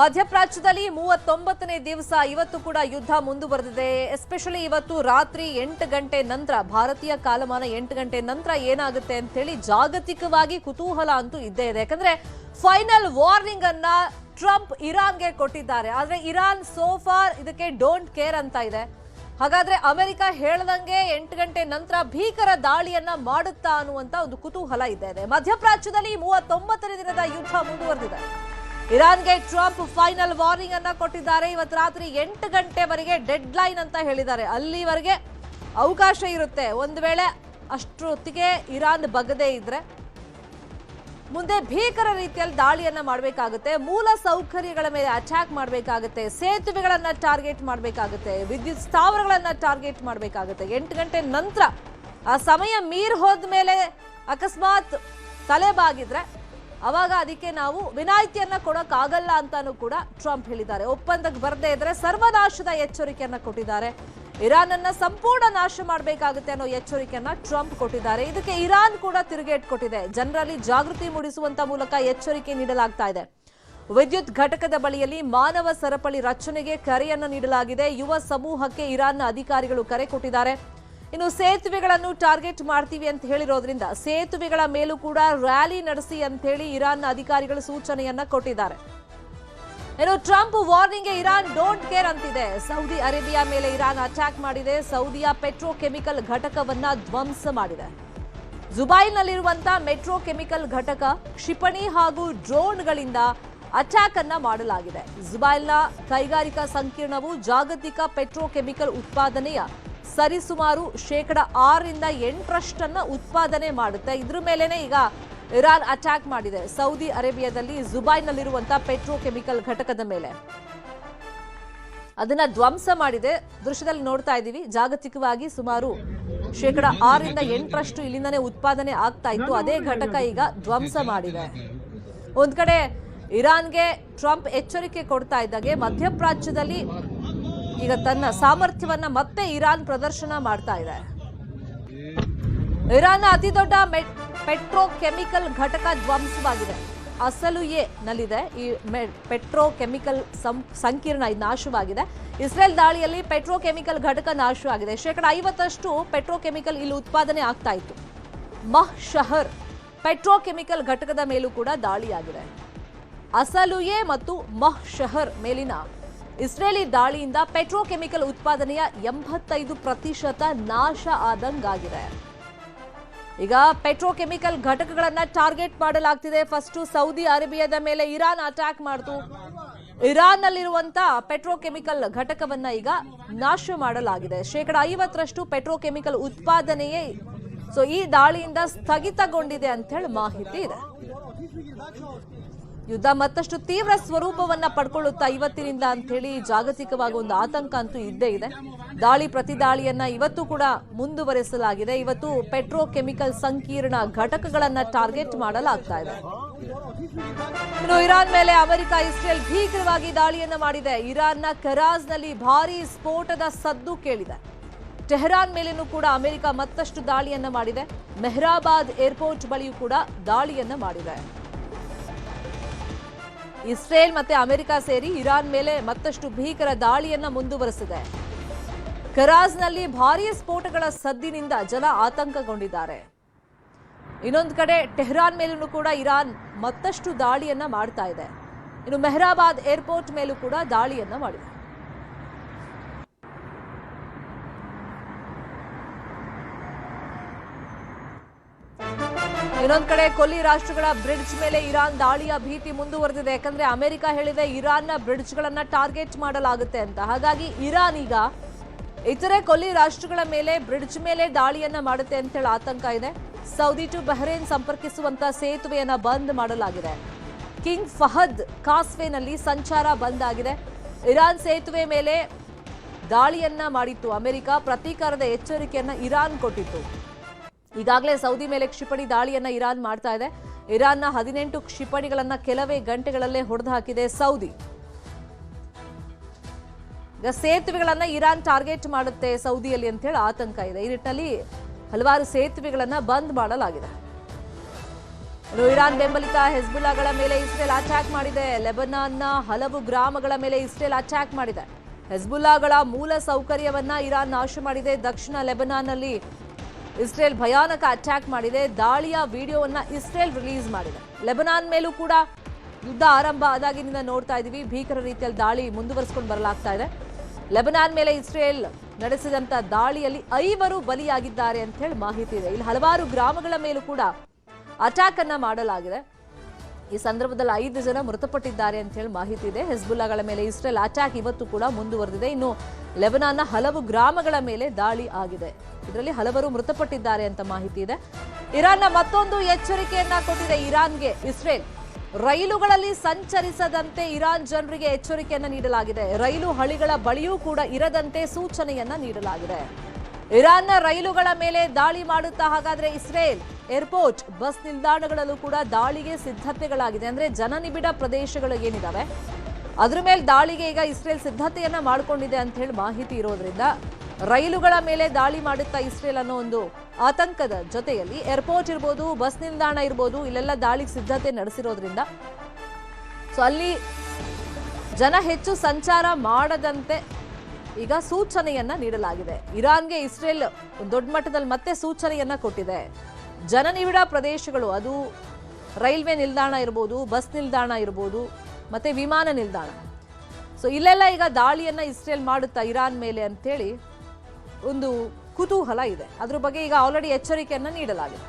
ಮಧ್ಯಪ್ರಾಚ್ಯದಲ್ಲಿ 39ನೇ ದಿವಸ ಇವತ್ತು ಕೂಡ ಯುದ್ಧ ಮುಂದುವರೆದಿದೆ. ಎಸ್ಪೆಷಲಿ ಇವತ್ತು ರಾತ್ರಿ 8 ಗಂಟೆ ನಂತರ ಭಾರತೀಯ ಕಾಲಮಾನ 8 ಗಂಟೆ ನಂತರ ಏನಾಗುತ್ತೆ ಅಂತ ಹೇಳಿ ಜಾಗತಿಕವಾಗಿ ಕುತೂಹಲ ಅಂತೂ ಇದ್ದೇ ಇದೆ. ಯಾಕಂದ್ರೆ ಫೈನಲ್ ವಾರ್ನಿಂಗ್ ಅನ್ನ ಟ್ರಂಪ್ ಇರಾನ್ಗೆ ಕೊಟ್ಟಿದ್ದಾರೆ. ಆದ್ರೆ ಇರಾನ್ ಸೋಫಾರ್ ಇದಕ್ಕೆ ಡೋಂಟ್ ಕೇರ್ ಅಂತ ಇದೆ. ಹಾಗಾದ್ರೆ ಅಮೆರಿಕ ಹೇಳದಂಗೆ 8 ಗಂಟೆ ನಂತರ ಭೀಕರ ದಾಳಿಯನ್ನ ಮಾಡುತ್ತಾ ಅನ್ನುವಂತ ಒಂದು ಕುತೂಹಲ ಇದ್ದೇ ಇದೆ. ಮಧ್ಯಪ್ರಾಚ್ಯದಲ್ಲಿ 39ನೇ ದಿನದ ಯುದ್ಧ ಮುಂದುವರೆದಿದೆ. ಇರಾನ್ಗೆ ಟ್ರಂಪ್ ಫೈನಲ್ ವಾರ್ನಿಂಗ್ ಅನ್ನ ಕೊಟ್ಟಿದ್ದಾರೆ. ಇವತ್ತು ರಾತ್ರಿ 8 ಗಂಟೆವರೆಗೆ ಡೆಡ್ ಲೈನ್ ಅಂತ ಹೇಳಿದ್ದಾರೆ. ಅಲ್ಲಿವರೆಗೆ ಅವಕಾಶ ಇರುತ್ತೆ. ಒಂದು ವೇಳೆ ಅಷ್ಟೊತ್ತಿಗೆ ಇರಾನ್ ಬಗದೇ ಇದ್ರೆ ಮುಂದೆ ಭೀಕರ ರೀತಿಯಲ್ಲಿ ದಾಳಿಯನ್ನ ಮಾಡಬೇಕಾಗುತ್ತೆ. ಮೂಲ ಸೌಕರ್ಯಗಳ ಮೇಲೆ ಅಟ್ಯಾಕ್ ಮಾಡಬೇಕಾಗುತ್ತೆ. ಸೇತುವೆಗಳನ್ನ ಟಾರ್ಗೆಟ್ ಮಾಡಬೇಕಾಗುತ್ತೆ. ವಿದ್ಯುತ್ ಸ್ಥಾವರಗಳನ್ನ ಟಾರ್ಗೆಟ್ ಮಾಡಬೇಕಾಗುತ್ತೆ. 8 ಗಂಟೆ ನಂತರ ಆ ಸಮಯ ಮೀರ್ ಹೋದ್ಮೇಲೆ ಅಕಸ್ಮಾತ್ ತಲೆಬಾಗಿದ್ರೆ ಅವಾಗ ಅದಕ್ಕೆ ನಾವು ವಿನಾಯಿತಿಯನ್ನ ಕೊಡೋಕ್ಕಾಗಲ್ಲ ಅಂತಾನೂ ಕೂಡ ಟ್ರಂಪ್ ಹೇಳಿದ್ದಾರೆ. ಒಪ್ಪಂದಕ್ಕೆ ಬರದೇ ಇದ್ರೆ ಸರ್ವನಾಶದ ಎಚ್ಚರಿಕೆಯನ್ನ ಕೊಟ್ಟಿದ್ದಾರೆ. ಇರಾನ್ ಅನ್ನ ಸಂಪೂರ್ಣ ನಾಶ ಮಾಡಬೇಕಾಗುತ್ತೆ ಅನ್ನೋ ಎಚ್ಚರಿಕೆಯನ್ನ ಟ್ರಂಪ್ ಕೊಟ್ಟಿದ್ದಾರೆ. ಇದಕ್ಕೆ ಇರಾನ್ ಕೂಡ ತಿರುಗೇಟ್ ಕೊಟ್ಟಿದೆ. ಜನರಲ್ಲಿ ಜಾಗೃತಿ ಮೂಡಿಸುವಂತ ಮೂಲಕ ಎಚ್ಚರಿಕೆ ನೀಡಲಾಗ್ತಾ ಇದೆ. ವಿದ್ಯುತ್ ಘಟಕದ ಬಳಿಯಲ್ಲಿ ಮಾನವ ಸರಪಳಿ ರಚನೆಗೆ ಕರೆಯನ್ನು ನೀಡಲಾಗಿದೆ. ಯುವ ಸಮೂಹಕ್ಕೆ ಇರಾನ್ನ ಅಧಿಕಾರಿಗಳು ಕರೆ ಕೊಟ್ಟಿದ್ದಾರೆ. ಇನ್ನು ಸೇತುವೆಗಳನ್ನು ಟಾರ್ಗೆಟ್ ಮಾಡ್ತೀವಿ ಅಂತ ಹೇಳಿರೋದ್ರಿಂದ ಸೇತುವೆಗಳ ಮೇಲೂ ಕೂಡ ರ್ಯಾಲಿ ನಡೆಸಿ ಅಂತ ಹೇಳಿ ಇರಾನ್ನ ಅಧಿಕಾರಿಗಳು ಸೂಚನೆಯನ್ನ ಕೊಟ್ಟಿದ್ದಾರೆ. ಇನ್ನು Trump warning Iran don't care ಅಂತಿದೆ. ಸೌದಿ ಅರೇಬಿಯಾ ಮೇಲೆ ಇರಾನ್ ಅಟ್ಯಾಕ್ ಮಾಡಿದೆ. ಸೌದಿಯ ಪೆಟ್ರೋಕೆಮಿಕಲ್ ಘಟಕವನ್ನ ಧ್ವಂಸ ಮಾಡಿದೆ. ಜುಬೈಲ್ನಲ್ಲಿರುವಂತಹ ಮೆಟ್ರೋಕೆಮಿಕಲ್ ಘಟಕ ಕ್ಷಿಪಣಿ ಹಾಗೂ ಡ್ರೋನ್ಗಳಿಂದ ಅಟ್ಯಾಕ್ ಅನ್ನ ಮಾಡಲಾಗಿದೆ. ಜುಬೈಲ್ನ ಕೈಗಾರಿಕಾ ಸಂಕೀರ್ಣವು ಜಾಗತಿಕ ಪೆಟ್ರೋಕೆಮಿಕಲ್ ಉತ್ಪಾದನೆಯ ಸರಿಸುಮಾರು 6ರಿಂದ 8% ಉತ್ಪಾದನೆ ಮಾಡುತ್ತೆ. ಇದ್ರ ಮೇಲೆನೆ ಈಗ ಇರಾನ್ ಅಟ್ಯಾಕ್ ಮಾಡಿದೆ. ಸೌದಿ ಅರೇಬಿಯಾದಲ್ಲಿ ಜುಬೈಲ್ನಲ್ಲಿರುವಂತಹ ಪೆಟ್ರೋಕೆಮಿಕಲ್ ಘಟಕದ ಮೇಲೆ ಅದನ್ನ ಧ್ವಂಸ ಮಾಡಿದೆ. ದೃಶ್ಯದಲ್ಲಿ ನೋಡ್ತಾ ಇದ್ದೀವಿ. ಜಾಗತಿಕವಾಗಿ ಸುಮಾರು 6ರಿಂದ 8% ಇಲ್ಲಿಂದನೇ ಉತ್ಪಾದನೆ ಆಗ್ತಾ ಇತ್ತು. ಅದೇ ಘಟಕ ಈಗ ಧ್ವಂಸ ಮಾಡಿದೆ. ಒಂದ್ ಕಡೆ ಇರಾನ್ಗೆ ಟ್ರಂಪ್ ಎಚ್ಚರಿಕೆ ಕೊಡ್ತಾ ಇದ್ದಾಗೆ ಮಧ್ಯಪ್ರಾಚ್ಯದಲ್ಲಿ ಈಗ ತನ್ನ ಸಾಮರ್ಥ್ಯವನ್ನ ಮತ್ತೆ ಇರಾನ್ ಪ್ರದರ್ಶನ ಮಾಡ್ತಾ ಇದೆ. ಇರಾನ್ನ ಅತಿ ದೊಡ್ಡ ಪೆಟ್ರೋಕೆಮಿಕಲ್ ಘಟಕ ಧ್ವಂಸವಾಗಿದೆ. ಅಸಲು ನಲ್ಲಿದೆ ಈ ಪೆಟ್ರೋಕೆಮಿಕಲ್ ಸಂಕೀರ್ಣ ನಾಶವಾಗಿದೆ. ಇಸ್ರೇಲ್ ದಾಳಿಯಲ್ಲಿ ಪೆಟ್ರೋಕೆಮಿಕಲ್ ಘಟಕ ನಾಶವಾಗಿದೆ. 50% ಪೆಟ್ರೋಕೆಮಿಕಲ್ ಇಲ್ಲಿ ಉತ್ಪಾದನೆ ಆಗ್ತಾ ಇತ್ತು. ಮಹ್ ಶಹರ್ ಪೆಟ್ರೋಕೆಮಿಕಲ್ ಘಟಕದ ಮೇಲೂ ಕೂಡ ದಾಳಿಯಾಗಿದೆ. ಅಸಲುಯೆ ಮತ್ತು ಮಹ್ ಶಹರ್ ಮೇಲಿನ ಇಸ್ರೇಲಿ ದಾಳಿಯಿಂದ ಪೆಟ್ರೋಕೆಮಿಕಲ್ ಉತ್ಪಾದನೆಯ 85% ನಾಶ ಆದಂಗಾಗಿದೆ. ಈಗ ಪೆಟ್ರೋಕೆಮಿಕಲ್ ಘಟಕಗಳನ್ನ ಟಾರ್ಗೆಟ್ ಮಾಡಲಾಗ್ತಿದೆ. ಫಸ್ಟ್ ಸೌದಿ ಅರೇಬಿಯಾದ ಮೇಲೆ ಇರಾನ್ ಅಟ್ಯಾಕ್ ಮಾಡಿತು. ಇರಾನ್ ನಲ್ಲಿರುವಂತಹ ಪೆಟ್ರೋಕೆಮಿಕಲ್ ಘಟಕವನ್ನ ಈಗ ನಾಶ ಮಾಡಲಾಗಿದೆ. 50% ಪೆಟ್ರೋಕೆಮಿಕಲ್ ಉತ್ಪಾದನೆಯೇ ಈ ದಾಳಿಯಿಂದ ಸ್ಥಗಿತಗೊಂಡಿದೆ ಅಂತ ಹೇಳಿ ಮಾಹಿತಿ ಇದೆ. ಯುದ್ಧ ಮತ್ತಷ್ಟು ತೀವ್ರ ಸ್ವರೂಪವನ್ನ ಪಡ್ಕೊಳ್ಳುತ್ತಾ ಇವತ್ತಿನಿಂದ ಅಂತ ಹೇಳಿ ಜಾಗತಿಕವಾಗಿ ಒಂದು ಆತಂಕ ಅಂತೂ ಇದ್ದೇ ಇದೆ. ದಾಳಿ ಪ್ರತಿ ದಾಳಿಯನ್ನ ಇವತ್ತು ಕೂಡ ಮುಂದುವರೆಸಲಾಗಿದೆ. ಇವತ್ತು ಪೆಟ್ರೋಕೆಮಿಕಲ್ ಸಂಕೀರ್ಣ ಘಟಕಗಳನ್ನ ಟಾರ್ಗೆಟ್ ಮಾಡಲಾಗ್ತಾ ಇದೆ. ಇನ್ನು ಇರಾನ್ ಮೇಲೆ ಅಮೆರಿಕ ಇಸ್ರೇಲ್ ಭೀಕರವಾಗಿ ದಾಳಿಯನ್ನ ಮಾಡಿದೆ. ಇರಾನ್ನ ಕರಾಜ್ನಲ್ಲಿ ಭಾರೀ ಸ್ಫೋಟದ ಸದ್ದು ಕೇಳಿದೆ. ಟೆಹರಾನ್ ಮೇಲೇನೂ ಕೂಡ ಅಮೆರಿಕ ಮತ್ತಷ್ಟು ದಾಳಿಯನ್ನ ಮಾಡಿದೆ. ಮೆಹರಾಬಾದ್ ಏರ್ಪೋರ್ಟ್ ಬಳಿಯೂ ಕೂಡ ದಾಳಿಯನ್ನ ಮಾಡಿದೆ. ಇಸ್ರೇಲ್ ಮತ್ತೆ ಅಮೆರಿಕ ಸೇರಿ ಇರಾನ್ ಮೇಲೆ ಮತ್ತಷ್ಟು ಭೀಕರ ದಾಳಿಯನ್ನ ಮುಂದುವರೆಸಿದೆ. ಕರಾಜ್ನಲ್ಲಿ ಭಾರೀ ಸ್ಫೋಟಗಳ ಸದ್ದಿನಿಂದ ಜನ ಆತಂಕಗೊಂಡಿದ್ದಾರೆ. ಇನ್ನೊಂದು ಕಡೆ ಟೆಹರಾನ್ ಮೇಲೂ ಕೂಡ ಇರಾನ್ ಮತ್ತಷ್ಟು ದಾಳಿಯನ್ನ ಮಾಡ್ತಾ ಇದೆ. ಇನ್ನು ಮೆಹರಾಬಾದ್ ಏರ್ಪೋರ್ಟ್ ಮೇಲೂ ಕೂಡ ದಾಳಿಯನ್ನ ಮಾಡಿದೆ. ಇನ್ನೊಂದು ಕಡೆ ಕೊಲ್ಲಿ ರಾಷ್ಟ್ರಗಳ ಬ್ರಿಡ್ಜ್ ಮೇಲೆ ಇರಾನ್ ದಾಳಿಯ ಭೀತಿ ಮುಂದುವರೆದಿದೆ. ಯಾಕಂದ್ರೆ ಅಮೆರಿಕ ಹೇಳಿದೆ ಇರಾನ್ನ ಬ್ರಿಡ್ಜ್ಗಳನ್ನ ಟಾರ್ಗೆಟ್ ಮಾಡಲಾಗುತ್ತೆ ಅಂತ. ಹಾಗಾಗಿ ಇರಾನ್ ಈಗ ಇತರೆ ಕೊಲ್ಲಿ ರಾಷ್ಟ್ರಗಳ ಮೇಲೆ ಬ್ರಿಡ್ಜ್ ಮೇಲೆ ದಾಳಿಯನ್ನ ಮಾಡುತ್ತೆ ಅಂತ ಹೇಳಿ ಆತಂಕ ಇದೆ. ಸೌದಿ ಟು ಬಹ್ರೇನ್ ಸಂಪರ್ಕಿಸುವಂತ ಸೇತುವೆಯನ್ನ ಬಂದ್ ಮಾಡಲಾಗಿದೆ. ಕಿಂಗ್ ಫಹದ್ ಕಾಸ್ವೇನಲ್ಲಿ ಸಂಚಾರ ಬಂದ್ ಆಗಿದೆ. ಇರಾನ್ ಸೇತುವೆ ಮೇಲೆ ದಾಳಿಯನ್ನ ಮಾಡಿತ್ತು ಅಮೆರಿಕ. ಪ್ರತೀಕಾರದ ಎಚ್ಚರಿಕೆಯನ್ನ ಇರಾನ್ ಕೊಟ್ಟಿತ್ತು. ಈಗಾಗಲೇ ಸೌದಿ ಮೇಲೆ ಕ್ಷಿಪಣಿ ದಾಳಿಯನ್ನ ಇರಾನ್ ಮಾಡ್ತಾ ಇದೆ. ಇರಾನ್ನ 18 ಕ್ಷಿಪಣಿಗಳನ್ನ ಕೆಲವೇ ಗಂಟೆಗಳಲ್ಲೇ ಹೊಡೆದು ಹಾಕಿದೆ ಸೌದಿ. ಈಗ ಸೇತುವೆಗಳನ್ನ ಇರಾನ್ ಟಾರ್ಗೆಟ್ ಮಾಡುತ್ತೆ ಸೌದಿಯಲ್ಲಿ ಅಂತ ಹೇಳಿ ಆತಂಕ ಇದೆ. ಈ ನಿಟ್ಟಿನಲ್ಲಿ ಹಲವಾರು ಸೇತುವೆಗಳನ್ನ ಬಂದ್ ಮಾಡಲಾಗಿದೆ. ಇನ್ನು ಇರಾನ್ ಬೆಂಬಲಿತ ಹೆಜ್ಬುಲ್ಲಾಗಳ ಮೇಲೆ ಇಸ್ರೇಲ್ ಅಟ್ಯಾಕ್ ಮಾಡಿದೆ. ಲೆಬನಾನ್ನ ಹಲವು ಗ್ರಾಮಗಳ ಮೇಲೆ ಇಸ್ರೇಲ್ ಅಟ್ಯಾಕ್ ಮಾಡಿದೆ. ಹೆಜ್ಬುಲ್ಲಾಗಳ ಮೂಲ ಸೌಕರ್ಯವನ್ನ ಇರಾನ್ ನಾಶ ಮಾಡಿದೆ. ದಕ್ಷಿಣ ಲೆಬನಾನ್ನಲ್ಲಿ ಇಸ್ರೇಲ್ ಭಯಾನಕ ಅಟ್ಯಾಕ್ ಮಾಡಿದೆ. ದಾಳಿಯ ವಿಡಿಯೋವನ್ನ ಇಸ್ರೇಲ್ ರಿಲೀಸ್ ಮಾಡಿದೆ. ಲೆಬನಾನ್ ಮೇಲೂ ಕೂಡ ಯುದ್ಧ ಆರಂಭ ಆದಾಗಿನಿಂದ ನೋಡ್ತಾ ಇದೀವಿ. ಭೀಕರ ರೀತಿಯಲ್ಲಿ ದಾಳಿ ಮುಂದುವರಿಸಿಕೊಂಡು ಬರಲಾಗ್ತಾ ಇದೆ. ಲೆಬನಾನ್ ಮೇಲೆ ಇಸ್ರೇಲ್ ನಡೆಸಿದಂತ ದಾಳಿಯಲ್ಲಿ 5 ಬಲಿಯಾಗಿದ್ದಾರೆ ಅಂತ ಹೇಳಿ ಮಾಹಿತಿ ಇದೆ. ಇಲ್ಲಿ ಹಲವಾರು ಗ್ರಾಮಗಳ ಮೇಲೂ ಕೂಡ ಅಟ್ಯಾಕ್ ಅನ್ನ ಮಾಡಲಾಗಿದೆ. ಈ ಸಂದರ್ಭದಲ್ಲಿ 5 ಜನ ಮೃತಪಟ್ಟಿದ್ದಾರೆ ಅಂತ ಹೇಳಿ ಮಾಹಿತಿ ಇದೆ. ಹೆಜ್ಬುಲ್ಲಾಗಳ ಮೇಲೆ ಇಸ್ರೇಲ್ ಅಟ್ಯಾಕ್ ಇವತ್ತು ಕೂಡ ಮುಂದುವರೆದಿದೆ. ಇನ್ನು ಲೆಬನಾನ್ನ ಹಲವು ಗ್ರಾಮಗಳ ಮೇಲೆ ದಾಳಿ ಆಗಿದೆ. ಇದರಲ್ಲಿ ಹಲವರು ಮೃತಪಟ್ಟಿದ್ದಾರೆ ಅಂತ ಮಾಹಿತಿ ಇದೆ. ಇರಾನ್ನ ಮತ್ತೊಂದು ಎಚ್ಚರಿಕೆಯನ್ನ ಕೊಟ್ಟಿದೆ ಇರಾನ್ಗೆ ಇಸ್ರೇಲ್. ರೈಲುಗಳಲ್ಲಿ ಸಂಚರಿಸದಂತೆ ಇರಾನ್ ಜನರಿಗೆ ಎಚ್ಚರಿಕೆಯನ್ನ ನೀಡಲಾಗಿದೆ. ರೈಲು ಹಳಿಗಳ ಬಳಿಯೂ ಕೂಡ ಇರದಂತೆ ಸೂಚನೆಯನ್ನ ನೀಡಲಾಗಿದೆ. ಇರಾನ್ನ ರೈಲುಗಳ ಮೇಲೆ ದಾಳಿ ಮಾಡುತ್ತಾ ಹಾಗಾದ್ರೆ ಇಸ್ರೇಲ್ ಏರ್ಪೋರ್ಟ್ ಬಸ್ ನಿಲ್ದಾಣಗಳಲ್ಲೂ ಕೂಡ ದಾಳಿಗೆ ಸಿದ್ಧತೆಗಳಾಗಿದೆ. ಅಂದ್ರೆ ಜನನಿಬಿಡ ಪ್ರದೇಶಗಳು ಏನಿದಾವೆ ಅದ್ರ ಮೇಲೆ ದಾಳಿಗೆ ಈಗ ಇಸ್ರೇಲ್ ಸಿದ್ಧತೆಯನ್ನ ಮಾಡಿಕೊಂಡಿದೆ ಅಂತ ಹೇಳಿ ಮಾಹಿತಿ ಇರೋದ್ರಿಂದ ರೈಲುಗಳ ಮೇಲೆ ದಾಳಿ ಮಾಡುತ್ತಾ ಇಸ್ರೇಲ್ ಅನ್ನೋ ಒಂದು ಆತಂಕದ ಜೊತೆಯಲ್ಲಿ ಏರ್ಪೋರ್ಟ್ ಇರ್ಬೋದು, ಬಸ್ ನಿಲ್ದಾಣ ಇರ್ಬೋದು, ಇಲ್ಲೆಲ್ಲ ದಾಳಿಗೆ ಸಿದ್ಧತೆ ನಡೆಸಿರೋದ್ರಿಂದ ಸೊ ಅಲ್ಲಿ ಜನ ಹೆಚ್ಚು ಸಂಚಾರ ಮಾಡದಂತೆ ಈಗ ಸೂಚನೆಯನ್ನ ನೀಡಲಾಗಿದೆ. ಇರಾನ್ಗೆ ಇಸ್ರೇಲ್ ದೊಡ್ಡ ಮಟ್ಟದಲ್ಲಿ ಮತ್ತೆ ಸೂಚನೆಯನ್ನ ಕೊಟ್ಟಿದೆ. ಜನನಿಬಿಡ ಪ್ರದೇಶಗಳು, ಅದು ರೈಲ್ವೆ ನಿಲ್ದಾಣ ಇರ್ಬೋದು, ಬಸ್ ನಿಲ್ದಾಣ ಇರ್ಬೋದು, ಮತ್ತೆ ವಿಮಾನ ನಿಲ್ದಾಣ, ಸೊ ಇಲ್ಲೆಲ್ಲ ಈಗ ದಾಳಿಯನ್ನ ಇಸ್ರೇಲ್ ಮಾಡುತ್ತಾ ಇರಾನ್ ಮೇಲೆ ಅಂತೇಳಿ ಒಂದು ಕುತೂಹಲ ಇದೆ. ಅದ್ರ ಬಗ್ಗೆ ಈಗ ಆಲ್ರೆಡಿ ಎಚ್ಚರಿಕೆಯನ್ನ ನೀಡಲಾಗಿದೆ.